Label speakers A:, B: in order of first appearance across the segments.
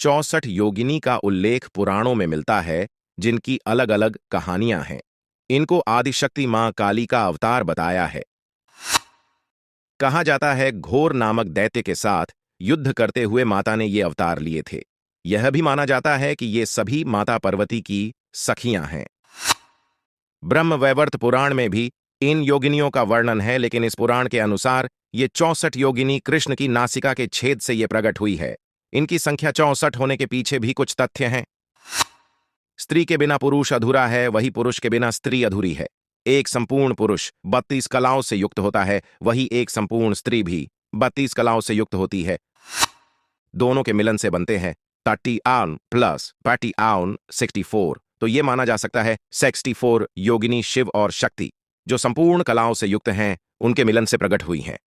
A: 64 योगिनी का उल्लेख पुराणों में मिलता है, जिनकी अलग अलग कहानियां हैं। इनको आदिशक्ति मां काली का अवतार बताया है। कहा जाता है घोर नामक दैत्य के साथ युद्ध करते हुए माता ने ये अवतार लिए थे। यह भी माना जाता है कि ये सभी माता पार्वती की सखियां हैं। ब्रह्मवैवर्त पुराण में भी इन योगिनियों का वर्णन है, लेकिन इस पुराण के अनुसार ये 64 योगिनी कृष्ण की नासिका के छेद से ये प्रकट हुई है। इनकी संख्या 64 होने के पीछे भी कुछ तथ्य हैं। स्त्री के बिना पुरुष अधूरा है, वही पुरुष के बिना स्त्री अधूरी है। एक संपूर्ण पुरुष 32 कलाओं से युक्त होता है, वही एक संपूर्ण स्त्री भी 32 कलाओं से युक्त होती है। दोनों के मिलन से बनते हैं 30 प्लस 64। तो ये माना जा सकता है 64 योगिनी शिव और शक्ति, जो संपूर्ण कलाओं से युक्त हैं, उनके मिलन से प्रकट हुई हैं।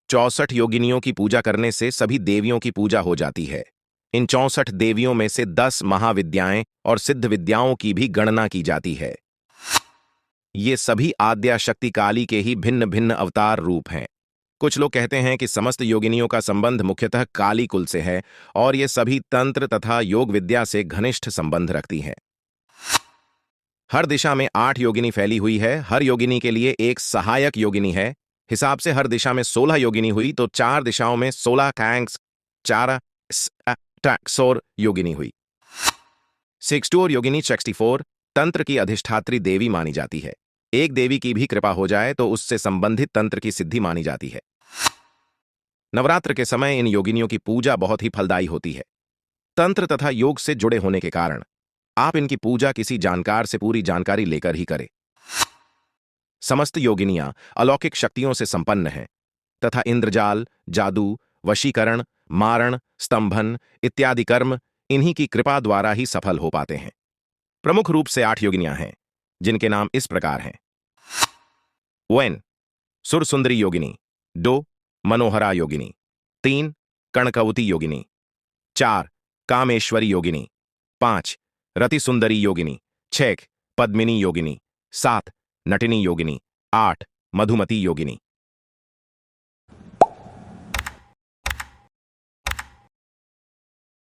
A: 64 योगिनियों की पूजा करने से सभी देवियों की पूजा हो जाती है। इन 64 देवियों में से 10 महाविद्याएं और सिद्ध विद्याओं की भी गणना की जाती है। ये सभी आद्या शक्ति काली के ही भिन्न भिन्न अवतार रूप हैं। कुछ लोग कहते हैं कि समस्त योगिनियों का संबंध मुख्यतः काली कुल से है और ये सभी तंत्र तथा योग विद्या से घनिष्ठ संबंध रखती हैं। हर दिशा में 8 योगिनी फैली हुई है। हर योगिनी के लिए एक सहायक योगिनी है। हिसाब से हर दिशा में 16 योगिनी हुई तो 4 दिशाओं में 16 कैंग्स 4 टैक्सोर योगिनी हुई। 64 योगिनी 64 तंत्र की अधिष्ठात्री देवी मानी जाती है। एक देवी की भी कृपा हो जाए तो उससे संबंधित तंत्र की सिद्धि मानी जाती है। नवरात्र के समय इन योगिनियों की पूजा बहुत ही फलदायी होती है। तंत्र तथा योग से जुड़े होने के कारण आप इनकी पूजा किसी जानकार से पूरी जानकारी लेकर ही करें। समस्त योगिनियां अलौकिक शक्तियों से संपन्न हैं तथा इंद्रजाल, जादू, वशीकरण, मारण, स्तंभन इत्यादि कर्म इन्हीं की कृपा द्वारा ही सफल हो पाते हैं। प्रमुख रूप से 8 योगिनियां हैं, जिनके नाम इस प्रकार हैं। 1 सुरसुंदरी योगिनी, 2 मनोहरा योगिनी, 3 कणकवती योगिनी, 4 कामेश्वरी योगिनी, 5 रतिसुंदरी योगिनी, 6 पद्मिनी योगिनी, 7 नटिनी योगिनी, 8 मधुमती योगिनी।